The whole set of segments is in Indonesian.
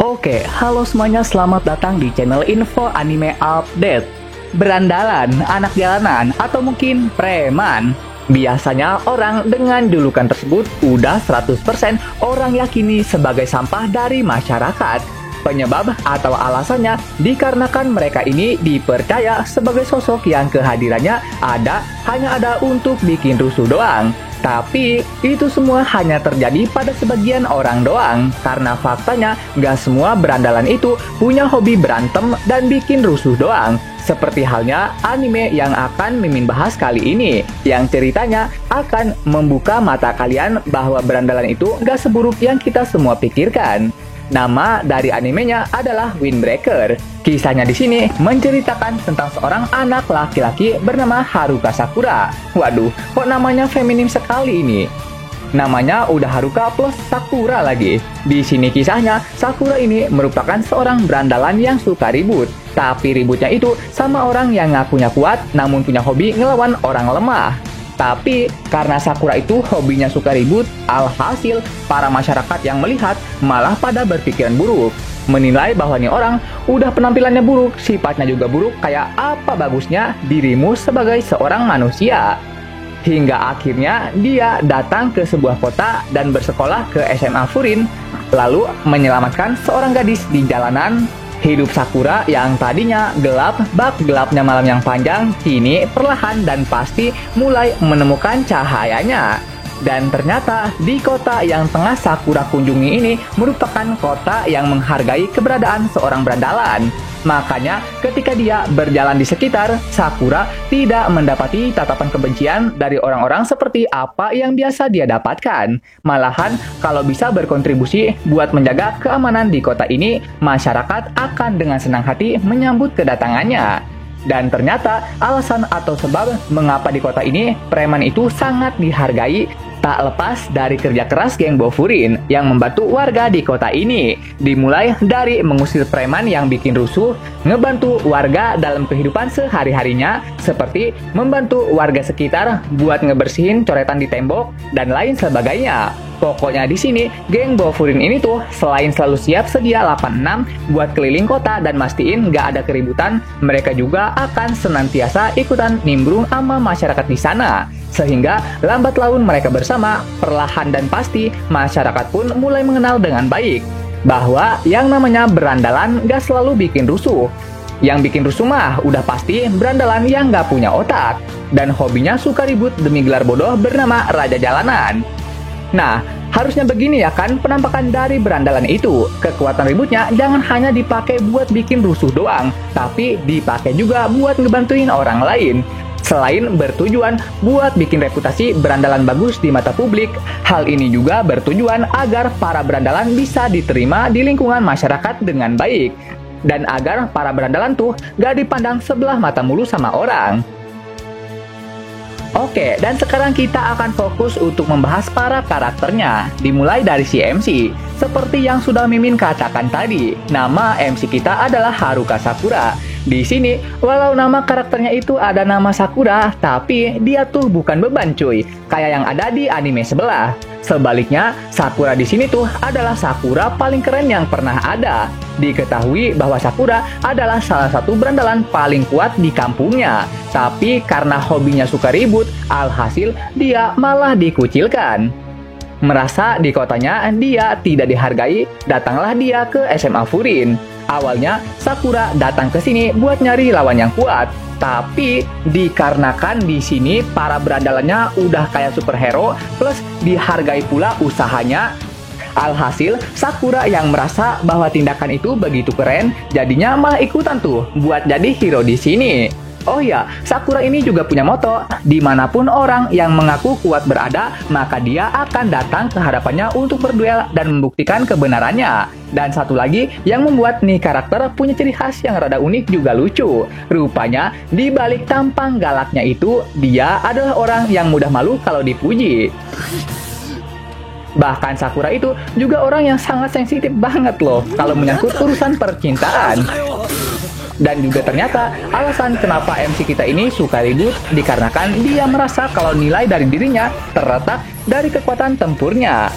Oke, halo semuanya, selamat datang di channel Info Anime Update. Berandalan, anak jalanan, atau mungkin preman. Biasanya orang dengan julukan tersebut udah 100% orang yakini sebagai sampah dari masyarakat. Penyebab atau alasannya dikarenakan mereka ini dipercaya sebagai sosok yang kehadirannya hanya ada untuk bikin rusuh doang. Tapi itu semua hanya terjadi pada sebagian orang doang, karena faktanya gak semua berandalan itu punya hobi berantem dan bikin rusuh doang. Seperti halnya anime yang akan Mimin bahas kali ini, yang ceritanya akan membuka mata kalian bahwa berandalan itu gak seburuk yang kita semua pikirkan. Nama dari animenya adalah Windbreaker. Kisahnya di sini menceritakan tentang seorang anak laki-laki bernama Haruka Sakura. Waduh, kok namanya feminim sekali ini? Namanya udah Haruka plus Sakura lagi. Di sini kisahnya, Sakura ini merupakan seorang berandalan yang suka ribut. Tapi ributnya itu sama orang yang ngakunya kuat namun punya hobi ngelawan orang lemah. Tapi karena Sakura itu hobinya suka ribut, alhasil para masyarakat yang melihat malah pada berpikiran buruk. Menilai bahwa nih orang udah penampilannya buruk, sifatnya juga buruk, kayak apa bagusnya dirimu sebagai seorang manusia. Hingga akhirnya dia datang ke sebuah kota dan bersekolah ke SMA Furin, lalu menyelamatkan seorang gadis di jalanan. Hidup Sakura yang tadinya gelap, bak gelapnya malam yang panjang, kini perlahan dan pasti mulai menemukan cahayanya. Dan ternyata di kota yang tengah Sakura kunjungi ini merupakan kota yang menghargai keberadaan seorang berandalan. Makanya ketika dia berjalan di sekitar, Sakura tidak mendapati tatapan kebencian dari orang-orang seperti apa yang biasa dia dapatkan. Malahan kalau bisa berkontribusi buat menjaga keamanan di kota ini, masyarakat akan dengan senang hati menyambut kedatangannya. Dan ternyata alasan atau sebab mengapa di kota ini preman itu sangat dihargai tak lepas dari kerja keras geng Bofurin yang membantu warga di kota ini. Dimulai dari mengusir preman yang bikin rusuh, ngebantu warga dalam kehidupan sehari-harinya, seperti membantu warga sekitar buat ngebersihin coretan di tembok, dan lain sebagainya. Pokoknya di sini, geng Bofurin ini tuh selain selalu siap sedia 86 buat keliling kota dan mastiin gak ada keributan, mereka juga akan senantiasa ikutan nimbrung sama masyarakat di sana. Sehingga lambat laun mereka bersama, perlahan dan pasti masyarakat pun mulai mengenal dengan baik bahwa yang namanya berandalan gak selalu bikin rusuh. Yang bikin rusuh mah udah pasti berandalan yang gak punya otak dan hobinya suka ribut demi gelar bodoh bernama Raja Jalanan. Nah, harusnya begini ya kan penampakan dari berandalan itu. Kekuatan ributnya jangan hanya dipakai buat bikin rusuh doang, tapi dipakai juga buat ngebantuin orang lain. Selain bertujuan buat bikin reputasi berandalan bagus di mata publik, hal ini juga bertujuan agar para berandalan bisa diterima di lingkungan masyarakat dengan baik. Dan agar para berandalan tuh gak dipandang sebelah mata mulu sama orang. Oke, dan sekarang kita akan fokus untuk membahas para karakternya. Dimulai dari si MC. Seperti yang sudah Mimin katakan tadi, nama MC kita adalah Haruka Sakura. Di sini, walau nama karakternya itu ada nama Sakura, tapi dia tuh bukan beban cuy, kayak yang ada di anime sebelah. Sebaliknya, Sakura di sini tuh adalah Sakura paling keren yang pernah ada. Diketahui bahwa Sakura adalah salah satu berandalan paling kuat di kampungnya. Tapi karena hobinya suka ribut, alhasil dia malah dikucilkan. Merasa di kotanya dia tidak dihargai, datanglah dia ke SMA Furin. Awalnya Sakura datang ke sini buat nyari lawan yang kuat. Tapi dikarenakan di sini para berandalannya udah kayak superhero plus dihargai pula usahanya, alhasil Sakura yang merasa bahwa tindakan itu begitu keren, jadinya malah ikutan tuh buat jadi hero di sini. Oh ya, Sakura ini juga punya moto, dimanapun orang yang mengaku kuat berada, maka dia akan datang ke hadapannya untuk berduel dan membuktikan kebenarannya. Dan satu lagi yang membuat nih karakter punya ciri khas yang rada unik juga lucu. Rupanya di balik tampang galaknya itu, dia adalah orang yang mudah malu kalau dipuji. Bahkan Sakura itu juga orang yang sangat sensitif banget loh kalau menyangkut urusan percintaan. Dan juga ternyata alasan kenapa MC kita ini suka ribut dikarenakan dia merasa kalau nilai dari dirinya terletak dari kekuatan tempurnya.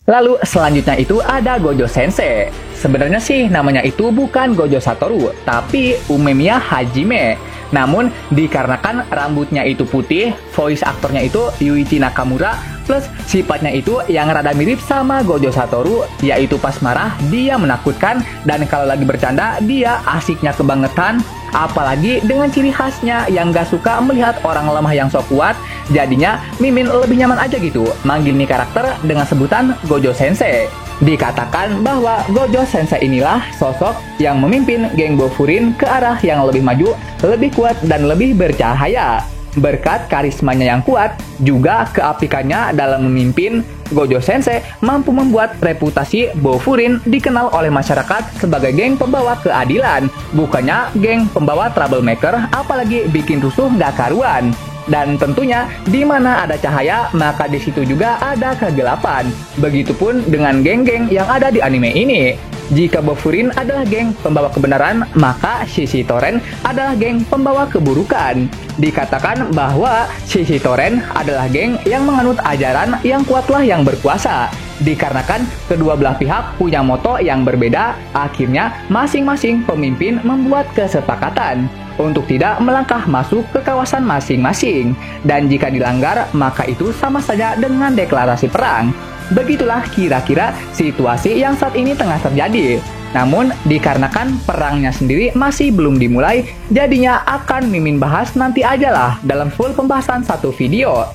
Lalu selanjutnya itu ada Gojo Sensei. Sebenarnya sih namanya itu bukan Gojo Satoru, tapi Umemiya Hajime. Namun dikarenakan rambutnya itu putih, voice aktornya itu Yuichi Nakamura, plus sifatnya itu yang rada mirip sama Gojo Satoru, yaitu pas marah dia menakutkan, dan kalau lagi bercanda dia asiknya kebangetan. Apalagi dengan ciri khasnya yang gak suka melihat orang lemah yang sok kuat, jadinya Mimin lebih nyaman aja gitu manggil nih karakter dengan sebutan Gojo Sensei. Dikatakan bahwa Gojo Sensei inilah sosok yang memimpin geng Bofurin ke arah yang lebih maju, lebih kuat, dan lebih bercahaya. Berkat karismanya yang kuat, juga keapikannya dalam memimpin, Gojo Sensei mampu membuat reputasi Bofurin dikenal oleh masyarakat sebagai geng pembawa keadilan, bukannya geng pembawa troublemaker, apalagi bikin rusuh gak karuan. Dan tentunya, di mana ada cahaya, maka di situ juga ada kegelapan. Begitupun dengan geng-geng yang ada di anime ini. Jika Bofurin adalah geng pembawa kebenaran, maka Shishitoren adalah geng pembawa keburukan. Dikatakan bahwa Shishitoren adalah geng yang menganut ajaran yang kuatlah yang berkuasa. Dikarenakan kedua belah pihak punya moto yang berbeda, akhirnya masing-masing pemimpin membuat kesepakatan untuk tidak melangkah masuk ke kawasan masing-masing. Dan jika dilanggar, maka itu sama saja dengan deklarasi perang. Begitulah kira-kira situasi yang saat ini tengah terjadi. Namun, dikarenakan perangnya sendiri masih belum dimulai, jadinya akan Mimin bahas nanti aja lah dalam full pembahasan satu video.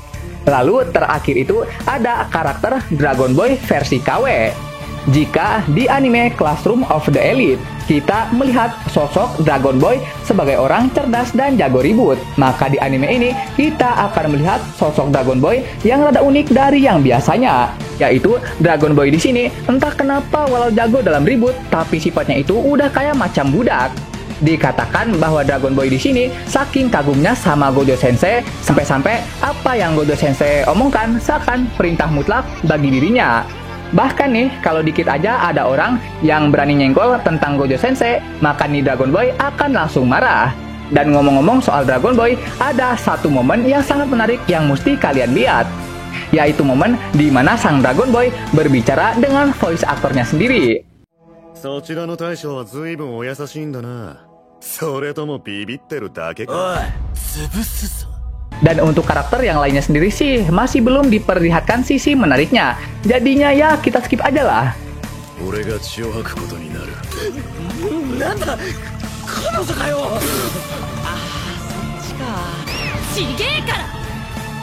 Lalu terakhir itu ada karakter Dragon Boy versi KW. Jika di anime Classroom of the Elite, kita melihat sosok Dragon Boy sebagai orang cerdas dan jago ribut, maka di anime ini kita akan melihat sosok Dragon Boy yang rada unik dari yang biasanya, yaitu Dragon Boy di sini entah kenapa walau jago dalam ribut, tapi sifatnya itu udah kayak macam budak. Dikatakan bahwa Dragon Boy di sini saking kagumnya sama Gojo Sensei, sampai-sampai apa yang Gojo Sensei omongkan seakan perintah mutlak bagi dirinya. Bahkan nih, kalau dikit aja ada orang yang berani nyenggol tentang Gojo Sensei, maka nih Dragon Boy akan langsung marah. Dan ngomong-ngomong soal Dragon Boy, ada satu momen yang sangat menarik yang mesti kalian lihat, yaitu momen di mana sang Dragon Boy berbicara dengan voice aktornya sendiri. Dan untuk karakter yang lainnya sendiri sih masih belum diperlihatkan sisi menariknya. Jadinya ya kita skip aja lah.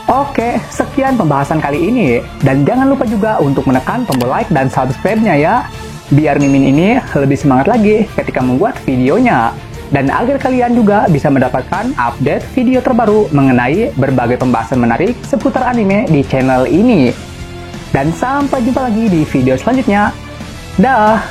Oke, sekian pembahasan kali ini. Dan jangan lupa juga untuk menekan tombol like dan subscribe-nya ya, biar Mimin ini lebih semangat lagi ketika membuat videonya. Dan agar kalian juga bisa mendapatkan update video terbaru mengenai berbagai pembahasan menarik seputar anime di channel ini. Dan sampai jumpa lagi di video selanjutnya. Dah!